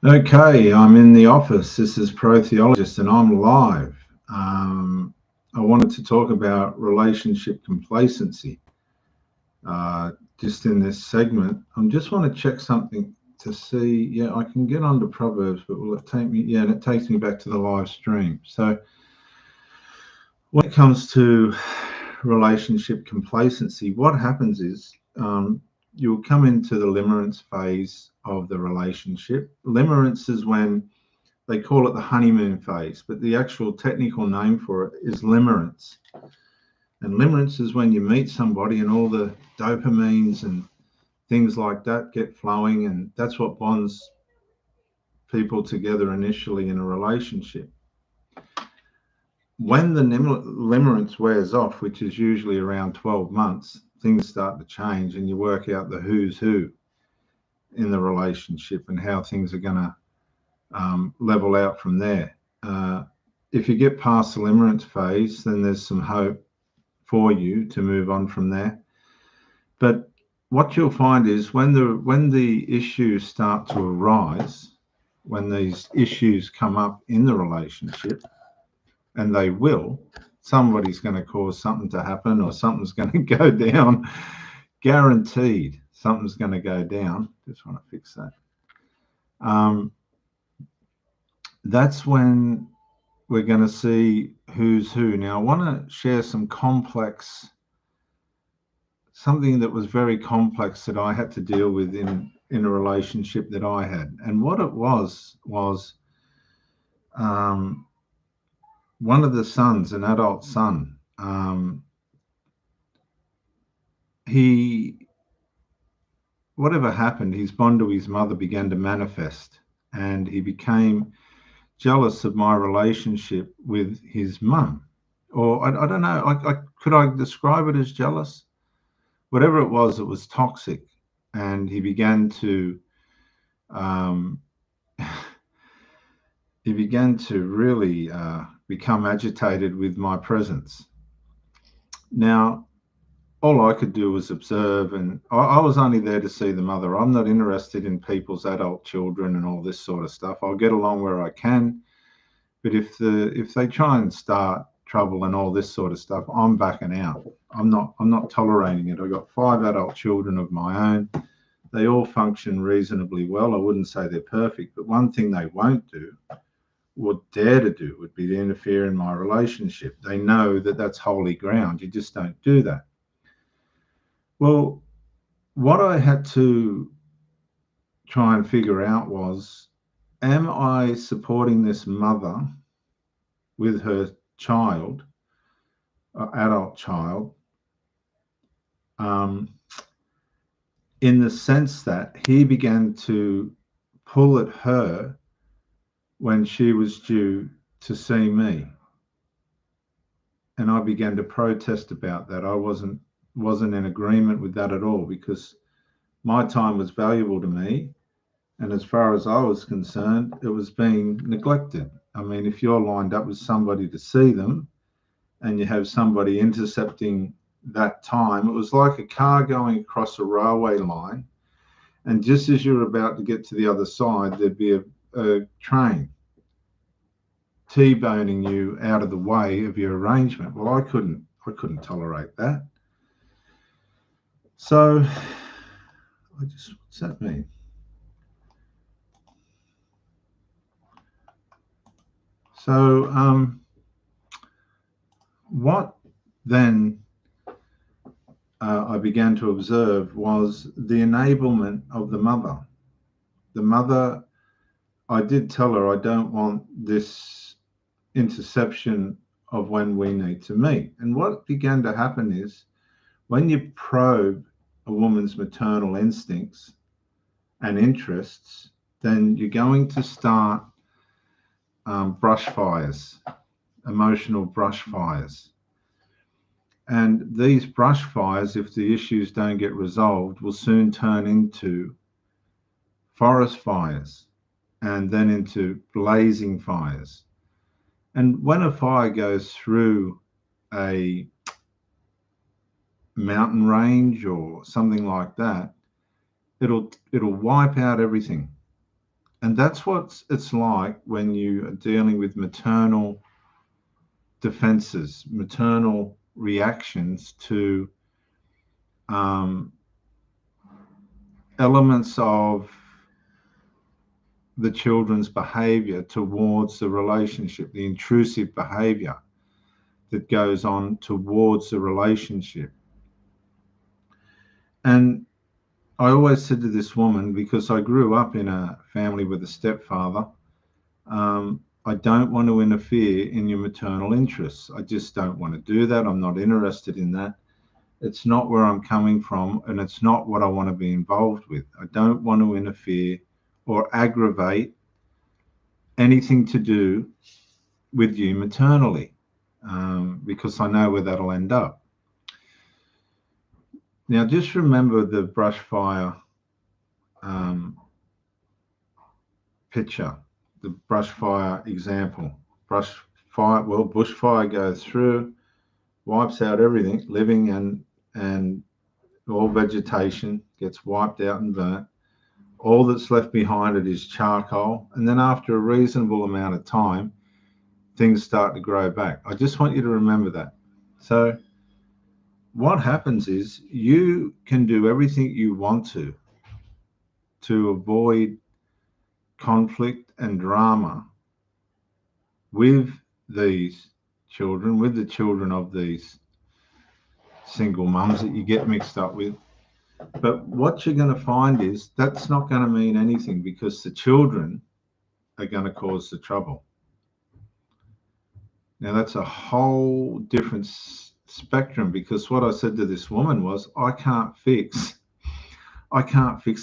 Okay, I'm in the office. This is Pro Theologist and I'm live. I wanted to talk about relationship complacency just in this segment. I just want to check something to see. Yeah, I can get onto Proverbs, but will it take me? Yeah, and it takes me back to the live stream. So when it comes to relationship complacency, what happens is you'll come into the limerence phase of the relationship. Limerence is when they call it the honeymoon phase, but the actual technical name for it is limerence. And limerence is when you meet somebody and all the dopamines and things like that get flowing, and that's what bonds people together initially in a relationship. When the limerence wears off, which is usually around 12 months, things start to change and you work out the who's who in the relationship and how things are going to level out from there. If you get past the limerence phase, then there's some hope for you to move on from there. But what you'll find is when the issues start to arise, when these issues come up in the relationship, and they will, somebody's going to cause something to happen or something's going to go down. Guaranteed, something's going to go down. Just want to fix that. That's when we're going to see who's who. Now, I want to share something that was very complex that I had to deal with in a relationship that I had. And what it was one of the sons, an adult son, whatever happened, his bond to his mother began to manifest, and he became jealous of my relationship with his mum. Or I don't know, could I describe it as jealous? Whatever it was toxic, and he began to really become agitated with my presence. Now, all I could do was observe, and I was only there to see the mother. I'm not interested in people's adult children and all this sort of stuff. I'll get along where I can, but if they try and start trouble and all this sort of stuff, I'm backing out. I'm not tolerating it. I've got 5 adult children of my own. They all function reasonably well. I wouldn't say they're perfect, but one thing they won't do, would dare to do, would be to interfere in my relationship. They know that that's holy ground. You just don't do that. Well, what I had to try and figure out was, am I supporting this mother with her child, adult child, in the sense that he began to pull at her when she was due to see me. And I began to protest about that. I wasn't in agreement with that at all, because my time was valuable to me. And as far as I was concerned, it was being neglected. I mean, if you're lined up with somebody to see them and you have somebody intercepting that time, it was like a car going across a railway line. And just as you're about to get to the other side, there'd be a train T-boning you out of the way of your arrangement. Well, I couldn't tolerate that. So what's that mean? So what then I began to observe was the enablement of the mother. The mother, I did tell her, I don't want this interception of when we need to meet. And what began to happen is, when you probe a woman's maternal instincts and interests, then you're going to start brush fires, emotional brush fires. And these brush fires, if the issues don't get resolved, will soon turn into forest fires and then into blazing fires. And when a fire goes through a mountain range or something like that, it'll wipe out everything. And that's what it's like when you are dealing with maternal defenses, maternal reactions to elements of the children's behavior towards the relationship, the intrusive behavior that goes on towards the relationship. And I always said to this woman, because I grew up in a family with a stepfather, I don't want to interfere in your maternal interests. I just don't want to do that. I'm not interested in that. It's not where I'm coming from, and it's not what I want to be involved with. I don't want to interfere or aggravate anything to do with you maternally, because I know where that'll end up. Now, just remember the brush fire picture, the brush fire example. Bushfire goes through, wipes out everything, living and all vegetation gets wiped out and burnt. All that's left behind it is charcoal. And then after a reasonable amount of time, things start to grow back. I just want you to remember that. So what happens is you can do everything you want to avoid conflict and drama with these children, with the children of these single mums that you get mixed up with. But what you're going to find is that's not going to mean anything, because the children are going to cause the trouble. Now, that's a whole different spectrum, because what I said to this woman was, I can't fix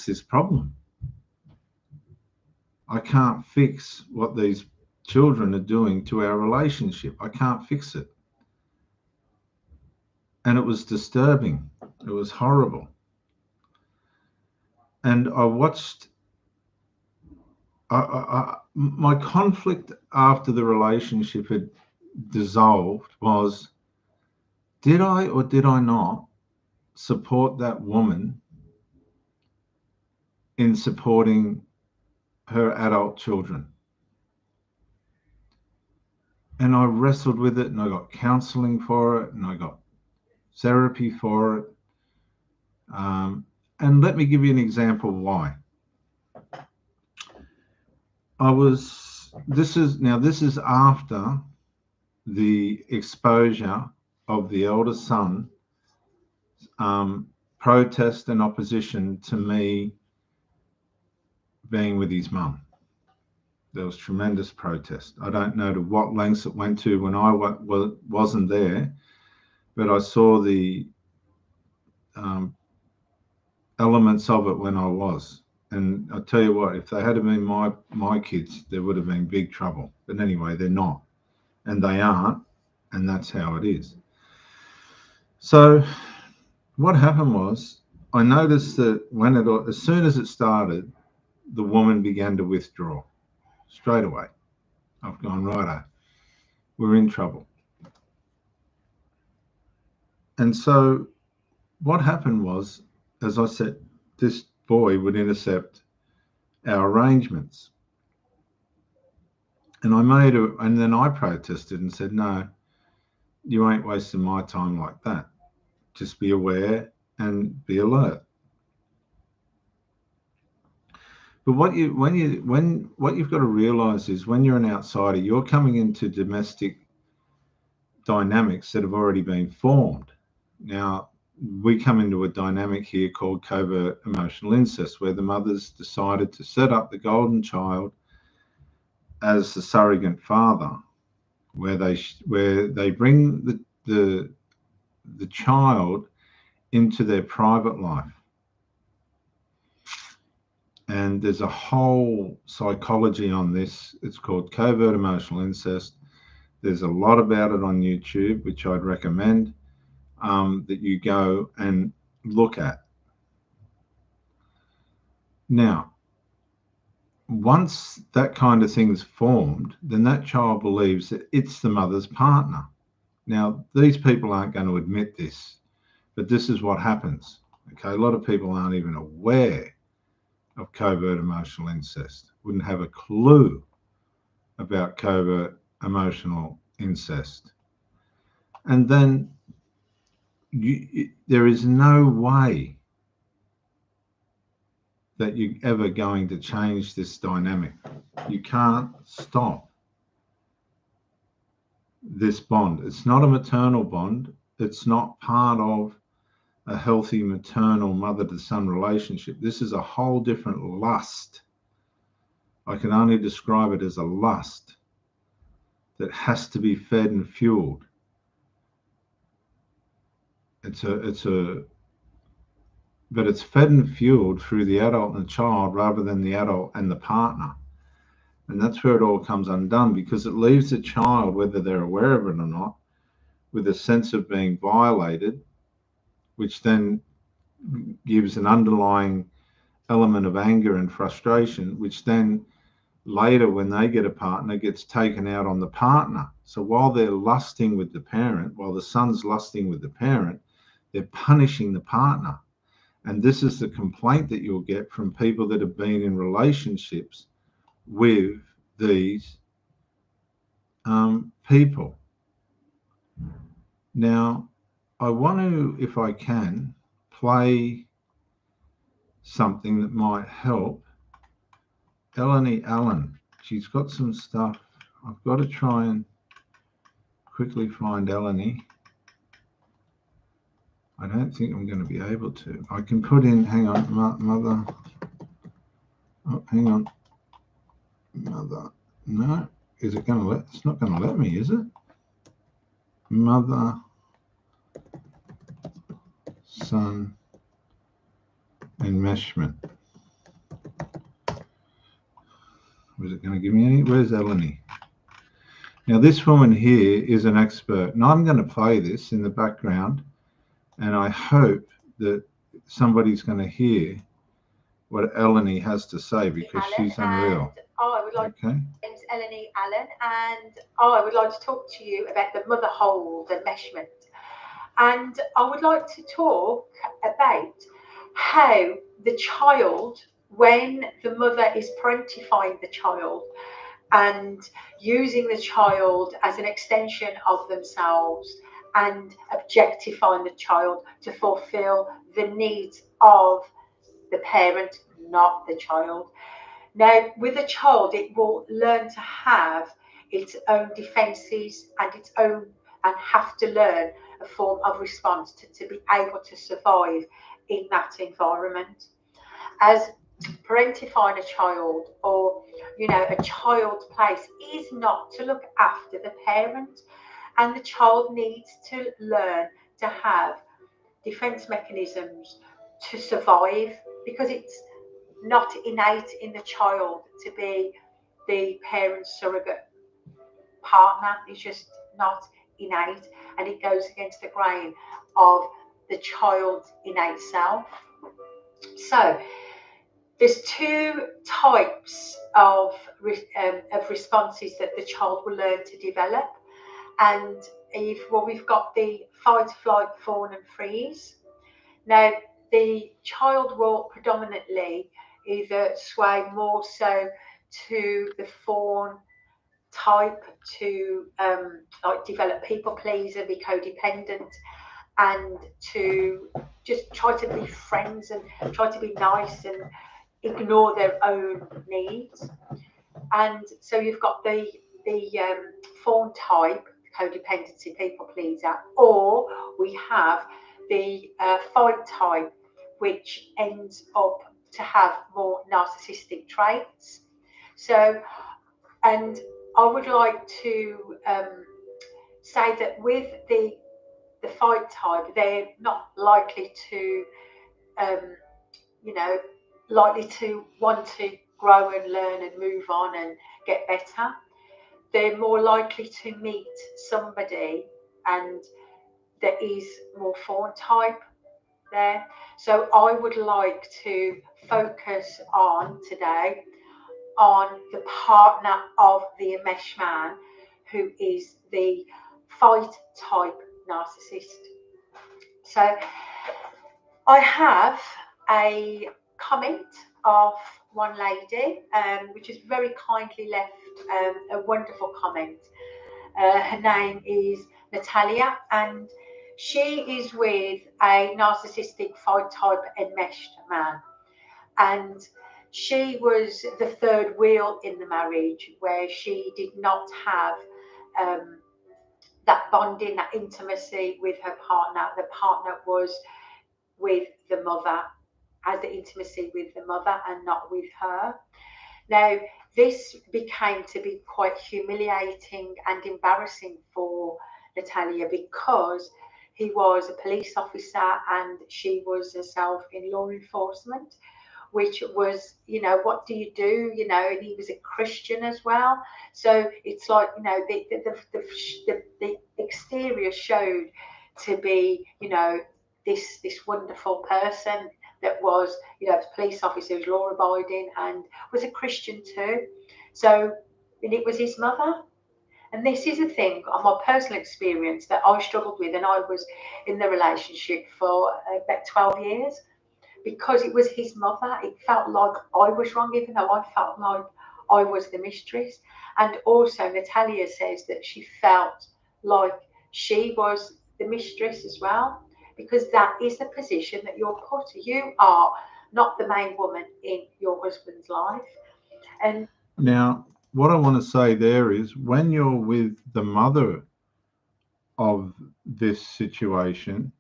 this problem. I can't fix what these children are doing to our relationship. I can't fix it. And it was disturbing. It was horrible. And I watched my conflict after the relationship had dissolved was, did I or did I not support that woman in supporting her adult children? And I wrestled with it, and I got counseling for it, and I got therapy for it. And let me give you an example why. This is after the exposure of the elder son protest and opposition to me being with his mum. There was tremendous protest. I don't know to what lengths it went to when I wasn't there, but I saw the elements of it when I was. And I tell you what, if they had been my kids, there would have been big trouble. But anyway, they're not, and they aren't, and that's how it is. So what happened was, I noticed that as soon as it started, the woman began to withdraw straight away. I've gone, righto, we're in trouble. And so what happened was, as I said, this boy would intercept our arrangements. And then I protested and said, no, you ain't wasting my time like that. Just be aware and be alert. But what you've got to realize is, when you're an outsider, you're coming into domestic dynamics that have already been formed. Now, we come into a dynamic here called covert emotional incest, where the mothers decided to set up the golden child as the surrogate father, where they bring the child into their private life. And there's a whole psychology on this. It's called covert emotional incest. There's a lot about it on YouTube, which I'd recommend that you go and look at. Now, once that kind of thing's formed, then that child believes that it's the mother's partner. Now, these people aren't going to admit this, but this is what happens. Okay, a lot of people aren't even aware of covert emotional incest, wouldn't have a clue about covert emotional incest. And then there is no way that you're ever going to change this dynamic. You can't stop this bond. It's not a maternal bond. It's not part of a healthy maternal mother to son relationship. This is a whole different lust. I can only describe it as a lust that has to be fed and fueled. But it's fed and fueled through the adult and the child rather than the adult and the partner. And that's where it all comes undone, because it leaves the child, whether they're aware of it or not, with a sense of being violated, which then gives an underlying element of anger and frustration, which then later, when they get a partner, gets taken out on the partner. So while they're lusting with the parent, while the son's lusting with the parent, they're punishing the partner. And this is the complaint that you'll get from people that have been in relationships with these people. Now, I want to, if I can, play something that might help. Eleni Allen, she's got some stuff. I've got to try and quickly find Eleni. I don't think I'm going to be able to. I can put in, hang on, mother. Oh, hang on. Mother. No. Is it going to let? It's not going to let me, is it? Mother, son, enmeshment. Was it going to give me any? Where's Eleni? Now, this woman here is an expert, and I'm going to play this in the background, and I hope that somebody's going to hear what Eleni has to say, because she's unreal. I would like. Okay. My name's Eleni Allen, and I would like to talk to you about the mother hold enmeshment. And I would like to talk about how the child, when the mother is parentifying the child and using the child as an extension of themselves and objectifying the child to fulfill the needs of the parent, not the child. Now, with a child, it will learn to have its own defenses and its own, and have to learn a form of response to be able to survive in that environment. As parentifying a child, or a child's place is not to look after the parent, and the child needs to learn to have defense mechanisms to survive, because it's not innate in the child to be the parent's surrogate partner. It's just not innate, and it goes against the grain of the child's innate self. So there's two types of responses that the child will learn to develop, and we've got the fight, flight, fawn, and freeze. Now, the child will predominantly either sway more so to the fawn type, to like develop people pleaser, be codependent, and to just try to be friends and try to be nice and ignore their own needs. And so you've got the fawn type, codependency, people pleaser, or we have the fight type, which ends up to have more narcissistic traits. So, and I would like to say that with the fight type, they're not likely to, likely to want to grow and learn and move on and get better. They're more likely to meet somebody, and there is more fawn type there. So I would like to focus on today on the partner of the enmeshed man, who is the fight type narcissist. So I have a comment of one lady, which is very kindly left a wonderful comment. Her name is Natalia, and she is with a narcissistic fight type enmeshed man. And she was the third wheel in the marriage, where she did not have that bonding, that intimacy with her partner. The partner was with the mother, has the intimacy with the mother and not with her. Now, this became to be quite humiliating and embarrassing for Natalia, because he was a police officer and she was herself in law enforcement, which was, what do you do? And he was a Christian as well. So it's like, the exterior showed to be, this wonderful person that was, a police officer, who was law abiding and was a Christian too. So, and it was his mother. And this is a thing of my personal experience that I struggled with, and I was in the relationship for about 12 years, because it was his mother. It felt like I was wrong, even though I felt like I was the mistress. And also, Natalia says that she felt like she was the mistress as well, because that is the position that you're put. You are not the main woman in your husband's life. And now, what I want to say there is, when you're with the mother of this situation,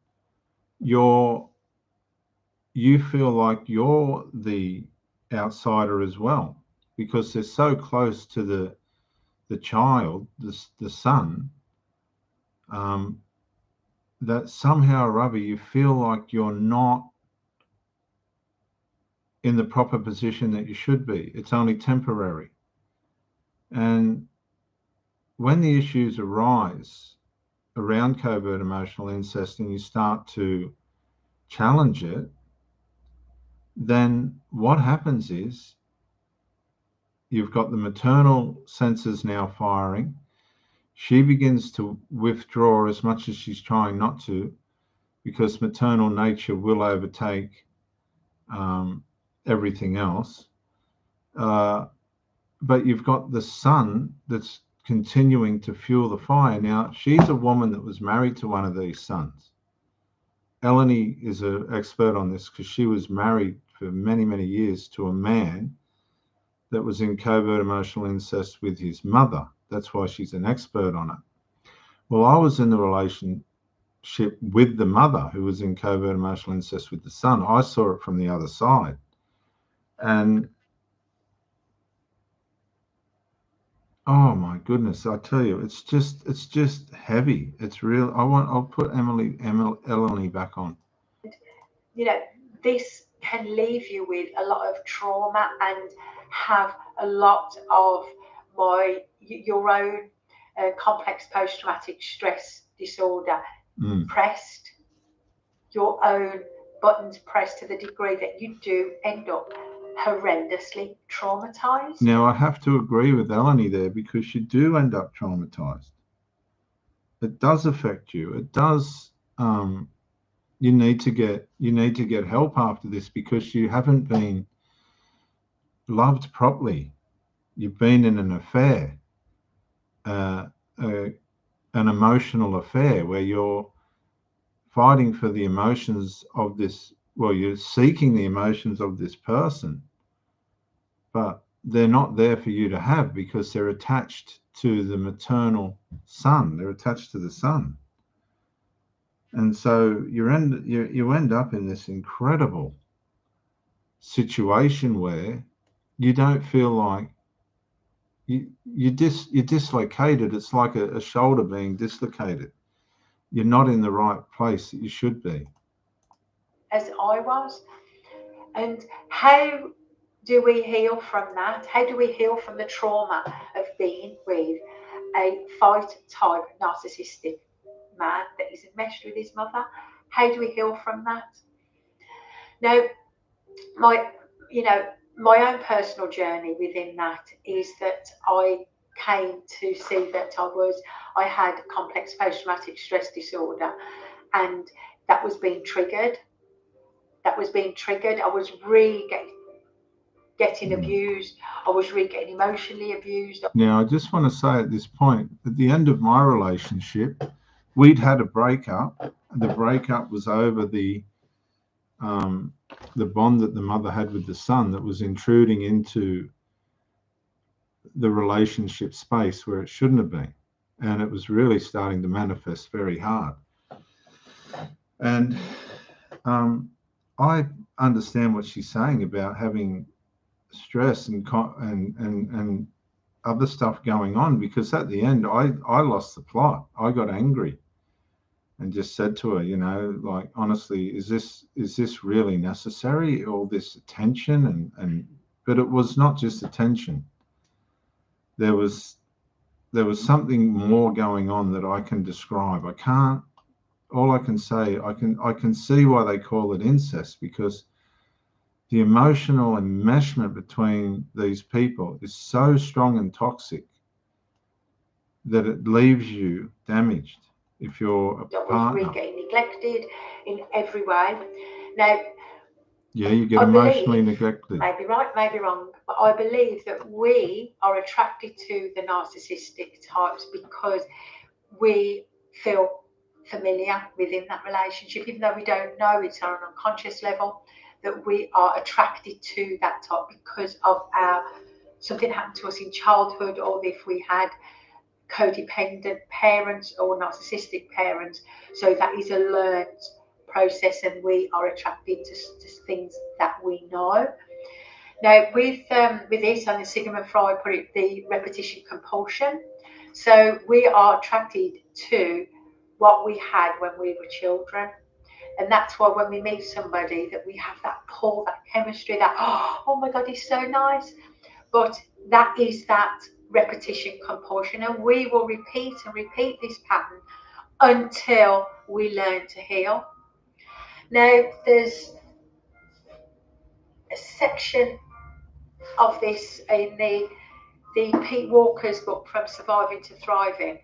you feel like you're the outsider as well, because they're so close to the child, the son, that somehow or other you feel like you're not in the proper position that you should be. It's only temporary. And when the issues arise around covert emotional incest and you start to challenge it, then what happens is you've got the maternal senses now firing. She begins to withdraw as much as she's trying not to, because maternal nature will overtake everything else. But you've got the son that's continuing to fuel the fire. Now, she's a woman that was married to one of these sons. Eleni is an expert on this, because she was married for many, many years to a man that was in covert emotional incest with his mother. That's why she's an expert on it. Well, I was in the relationship with the mother who was in covert emotional incest with the son. I saw it from the other side. And oh my goodness, I tell you, it's just heavy. It's real. I'll put Eleni back on. This can leave you with a lot of trauma and have a lot of your own complex post-traumatic stress disorder pressed, your own buttons pressed, to the degree that you do end up horrendously traumatized. Now, I have to agree with Eleni there, because you do end up traumatized. It does affect you. It does. You need to get help after this, because you haven't been loved properly. You've been in an affair, an emotional affair, where you're fighting for the emotions of this. Well, you're seeking the emotions of this person, but they're not there for you to have, because they're attached to the maternal son. They're attached to the son. And so you end up in this incredible situation where you don't feel like you're dislocated. It's like a shoulder being dislocated. You're not in the right place that you should be. As I was. And how do we heal from that? How do we heal from the trauma of being with a fight type narcissistic man that is enmeshed with his mother? How do we heal from that? Now, my own personal journey within that is that I came to see that I had complex post-traumatic stress disorder, and that was being triggered. that was being triggered. I was getting abused. I was getting emotionally abused. Now, I just want to say at this point, at the end of my relationship, we'd had a breakup. The breakup was over the bond that the mother had with the son that was intruding into the relationship space where it shouldn't have been. And it was really starting to manifest very hard. And I understand what she's saying about having stress and other stuff going on, because at the end I lost the plot. I got angry and just said to her, you know, like, honestly, is this really necessary, all this attention? And but it was not just attention. There was something more going on that I can describe. I can't. All I can say, I can see why they call it incest, because the emotional enmeshment between these people is so strong and toxic that it leaves you damaged if you're a partner. We're getting neglected in every way. Now, yeah, you get emotionally neglected. Maybe right, maybe wrong, but I believe that we are attracted to the narcissistic types because we feel familiar within that relationship, even though we don't know it's on an unconscious level, that we are attracted to that type because of something happened to us in childhood, or if we had codependent parents or narcissistic parents. So that is a learned process, and we are attracted to things that we know. Now, with this, and Sigmund Freud put it, the repetition compulsion. So we are attracted to what we had when we were children. And that's why when we meet somebody, that we have that pull, that chemistry, that, oh my God, he's so nice. But that is that repetition compulsion. And we will repeat and repeat this pattern until we learn to heal. Now, there's a section of this in the Pete Walker's book, From Surviving to Thriving.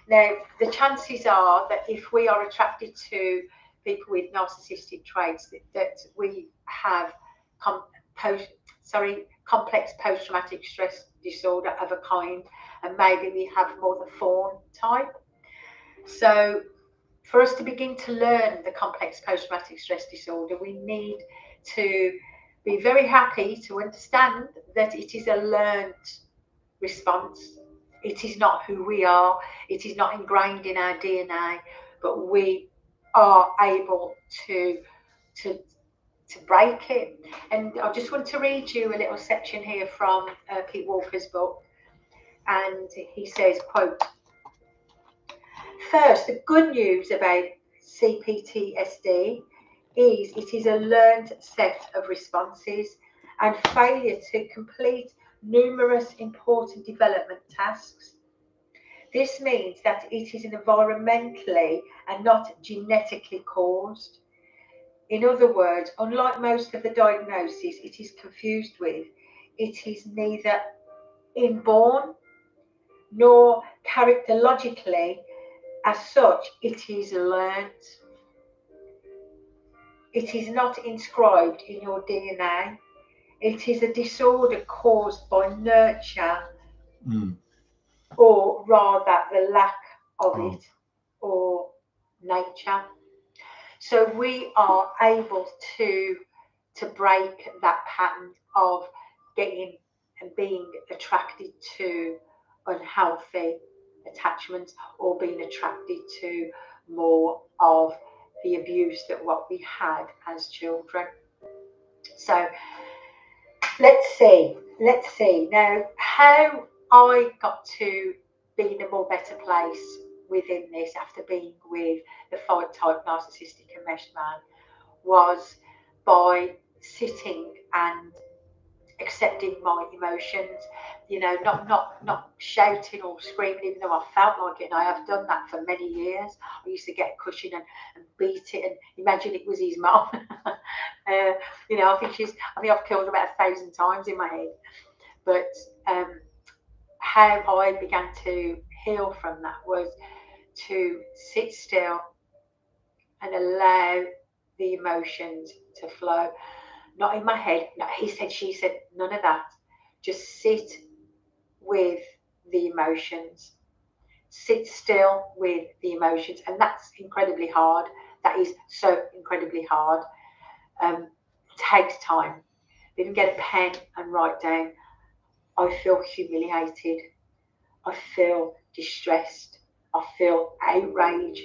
Now, the chances are that if we are attracted to people with narcissistic traits, that we have complex post-traumatic stress disorder of a kind, and maybe we have more the fawn type. So for us to begin to learn the complex post-traumatic stress disorder, we need to be very happy to understand that it is a learned response. It is not who we are. It is not ingrained in our DNA, but we are able to break it. And I just want to read you a little section here from Pete Walker's book. And he says, quote, "First, the good news about CPTSD is it is a learned set of responses, and failure to complete numerous important development tasks. This means that it is environmentally and not genetically caused. In other words, unlike most of the diagnoses it is confused with, it is neither inborn nor characterologically as such, it is learned. It is not inscribed in your DNA. It is a disorder caused by nurture, or rather the lack of it, or nature." So we are able to break that pattern of getting and being attracted to unhealthy attachments, or being attracted to more of the abuse that what we had as children. So let's see now how I got to be in a more better place within this after being with the fight type narcissistic enmeshed man, was by sitting and accepting my emotions, not shouting or screaming, even though I felt like it, and I have done that for many years. I used to get a cushion and beat it and imagine it was his mum. I think I've killed about 1,000 times in my head. But how I began to heal from that was to sit still and allow the emotions to flow. Not in my head, no, he said, she said, none of that. Just sit with the emotions. Sit still with the emotions. And that's incredibly hard. That is so incredibly hard. Takes time. Even get a pen and write down, I feel humiliated. I feel distressed. I feel outrage.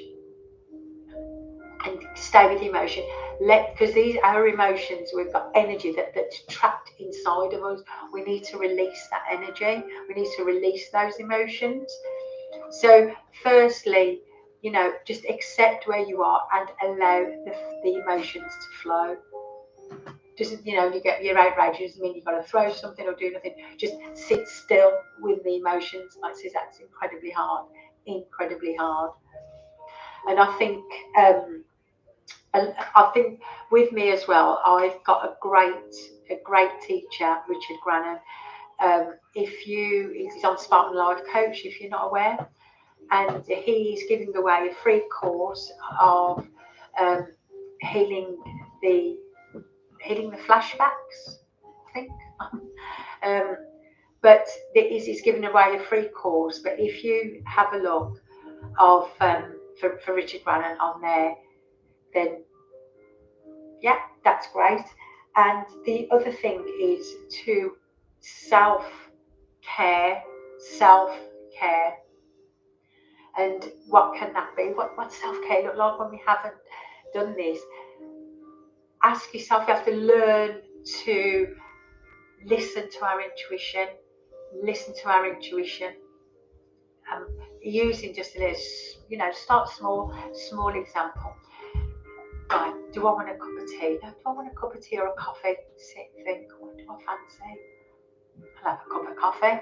And stay with the emotion. Because these are our emotions. We've got energy that's trapped inside of us. We need to release that energy. We need to release those emotions. So, firstly, just accept where you are and allow the emotions to flow. Doesn't, you get your outrage, doesn't mean you've got to throw something or do nothing. Just sit still with the emotions. Like I say, that's incredibly hard. Incredibly hard. And I think with me as well, I've got a great teacher, Richard Grannon. He's on Spartan Life Coach, if you're not aware, and he's giving away a free course of healing the flashbacks, I think. But he's giving away a free course. But if you have a look of for Richard Grannon on there, then yeah, that's great. And the other thing is to self-care, self-care. And what can that be? What self-care look like when we haven't done this? Ask yourself, you have to learn to listen to our intuition, listen to our intuition. Using just a little, start small example. Right, do I want a cup of tea? No, do I want a cup of tea or a coffee? Sit, think, what do I fancy? I'll have a cup of coffee.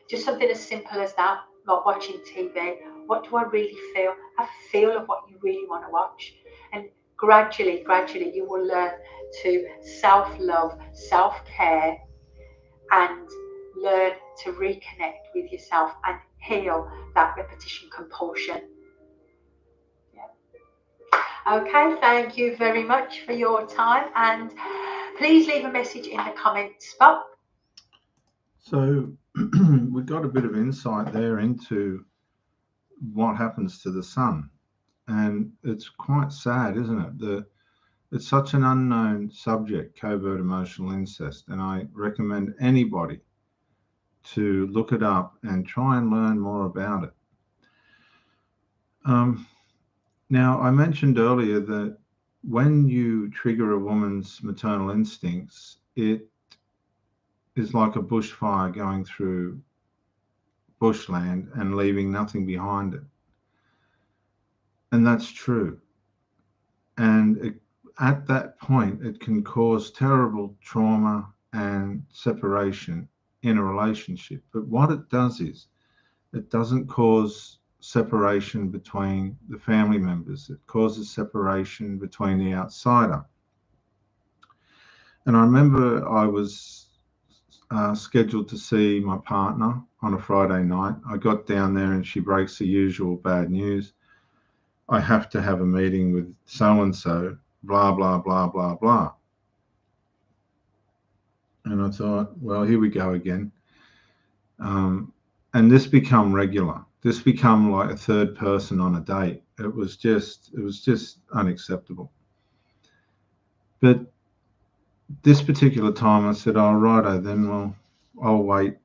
Just something as simple as that, like watching TV. What do I really feel? Have a feel of what you really want to watch. And gradually, you will learn to self-love, self-care, and learn to reconnect with yourself and heal that repetition compulsion. Okay, thank you very much for your time, and please leave a message in the comments box. So we got a bit of insight there into what happens to the son, and it's quite sad, isn't it? It's such an unknown subject, covert emotional incest, and I recommend anybody to look it up and try and learn more about it. Now, I mentioned earlier that when you trigger a woman's maternal instincts, it is like a bushfire going through bushland and leaving nothing behind it. And that's true. And at that point, it can cause terrible trauma and separation in a relationship. But what it does is it doesn't cause separation between the family members. It causes separation between the outsider. And I remember I was scheduled to see my partner on a Friday night. I got down there and she breaks the usual bad news. I have to have a meeting with so-and-so, blah, blah, blah, blah, blah. And I thought, well, here we go again. And this become regular. This become like a third person on a date. It was just unacceptable. But this particular time I said, oh, righto, then well, I'll wait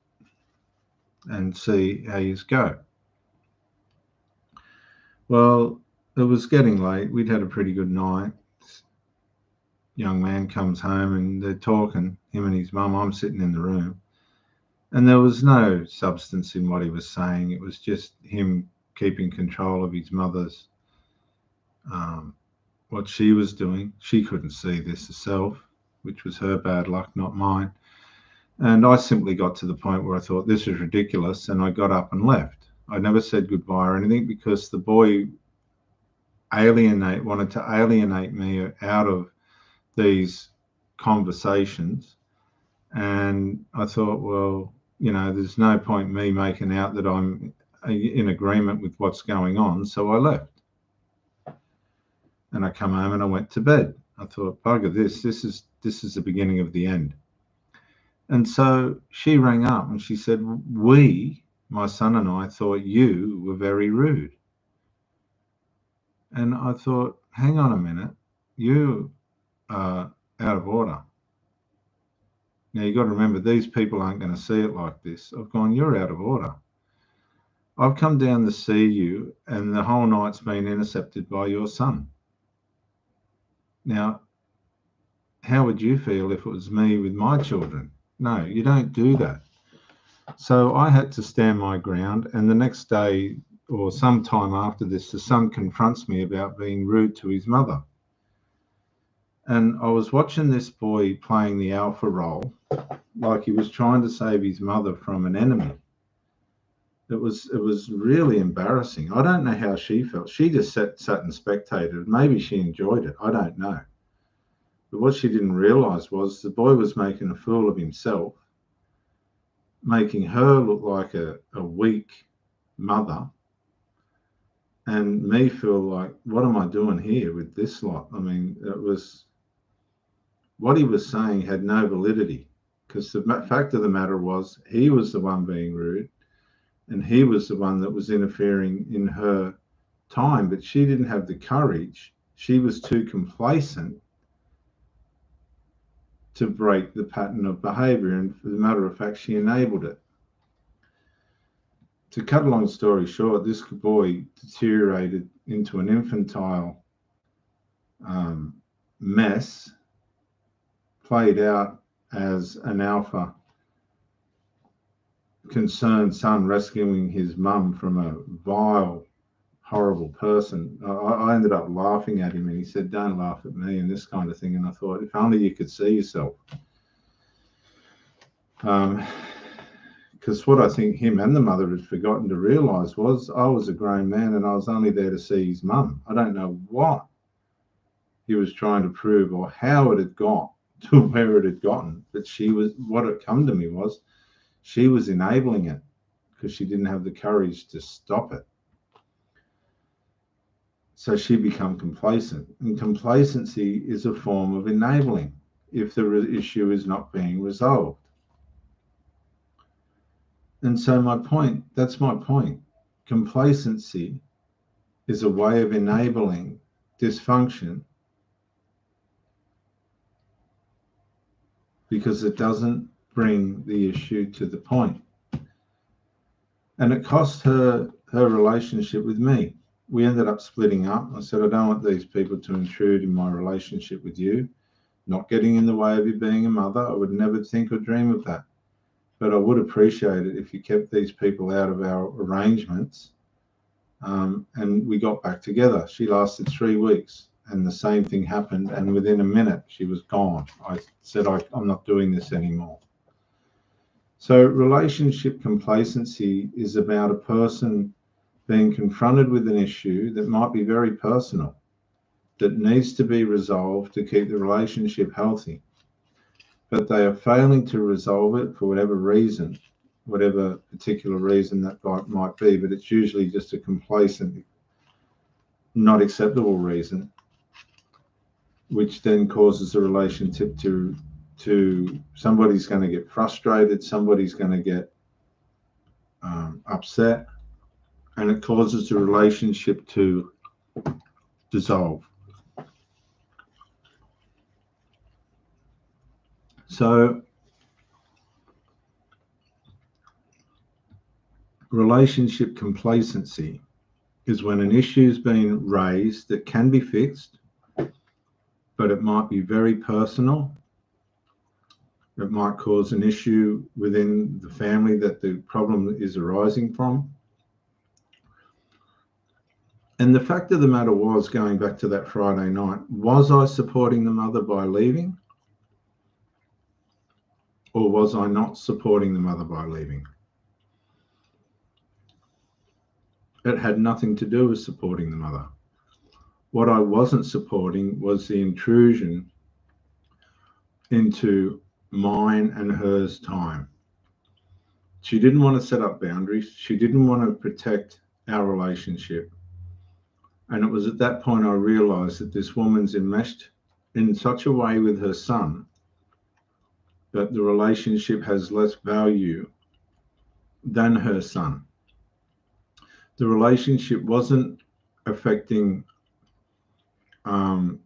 and see how you go. Well, it was getting late. We'd had a pretty good night. This young man comes home and they're talking, him and his mum. I'm sitting in the room. And there was no substance in what he was saying. It was just him keeping control of his mother's, what she was doing. She couldn't see this herself, which was her bad luck, not mine. And I simply got to the point where I thought, this is ridiculous. And I got up and left. I never said goodbye or anything because the boy wanted to alienate me out of these conversations. And I thought, well, there's no point me making out that I'm in agreement with what's going on. So I left. And I come home and I went to bed. I thought, bugger this. This is the beginning of the end. And so she rang up and she said, my son and I, thought you were very rude. And I thought, hang on a minute, you are out of order. Now, you've got to remember, these people aren't going to see it like this. I've gone, you're out of order. I've come down to see you, and the whole night's been intercepted by your son. Now, how would you feel if it was me with my children? No, you don't do that. So I had to stand my ground, and the next day or some time after this, the son confronts me about being rude to his mother. And I was watching this boy playing the alpha role, like he was trying to save his mother from an enemy. It was really embarrassing. I don't know how she felt. She just sat and spectated. Maybe she enjoyed it. I don't know. But what she didn't realize was the boy was making a fool of himself, making her look like a weak mother, and me feel like, what am I doing here with this lot? I mean, it was, what he was saying had no validity, because the fact of the matter was he was the one being rude, and he was the one that was interfering in her time, but she didn't have the courage. She was too complacent to break the pattern of behavior, and for the matter of fact, she enabled it. To cut a long story short, this boy deteriorated into an infantile mess, played out as an alpha concerned son rescuing his mum from a vile, horrible person. I ended up laughing at him, and he said, don't laugh at me, and this kind of thing. And I thought, if only you could see yourself. Because what I think him and the mother had forgotten to realise was I was a grown man and I was only there to see his mum. I don't know what he was trying to prove or how it had got to where it had gotten, but what had come to me was she was enabling it because she didn't have the courage to stop it. So she became complacent, and complacency is a form of enabling if the issue is not being resolved. And so that's my point. Complacency is a way of enabling dysfunction because it doesn't bring the issue to the point. And it cost her relationship with me. We ended up splitting up. I said, I don't want these people to intrude in my relationship with you, not getting in the way of you being a mother. I would never think or dream of that. But I would appreciate it if you kept these people out of our arrangements. And we got back together. She lasted 3 weeks, and the same thing happened. And within a minute, she was gone. I said, I'm not doing this anymore. So relationship complacency is about a person being confronted with an issue that might be very personal, that needs to be resolved to keep the relationship healthy. But they are failing to resolve it for whatever reason, whatever particular reason that might be, but it's usually just a complacent, not acceptable reason, which then causes the relationship to somebody's going to get frustrated, somebody's going to get upset, and it causes the relationship to dissolve. So relationship complacency is when an issue's been raised that can be fixed, but it might be very personal. It might cause an issue within the family that the problem is arising from. And the fact of the matter was, going back to that Friday night, was I supporting the mother by leaving? Or was I not supporting the mother by leaving? It had nothing to do with supporting the mother. What I wasn't supporting was the intrusion into mine and hers time. She didn't want to set up boundaries. She didn't want to protect our relationship. And it was at that point I realized that this woman's enmeshed in such a way with her son that the relationship has less value than her son. The relationship wasn't affecting in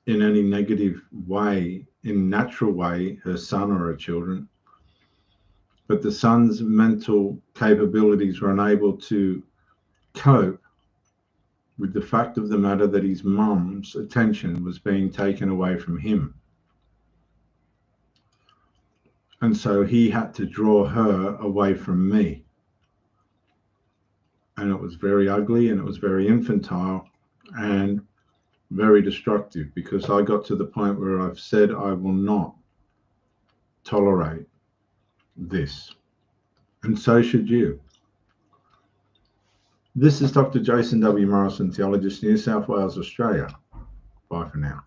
any negative way, in natural way, her son or her children, but the son's mental capabilities were unable to cope with the fact of the matter that his mum's attention was being taken away from him. And so he had to draw her away from me. And it was very ugly, and it was very infantile and very destructive, because I got to the point where I've said I will not tolerate this. And so should you. This is Dr. Jason W. Morrison, theologist, New South Wales, Australia. Bye for now.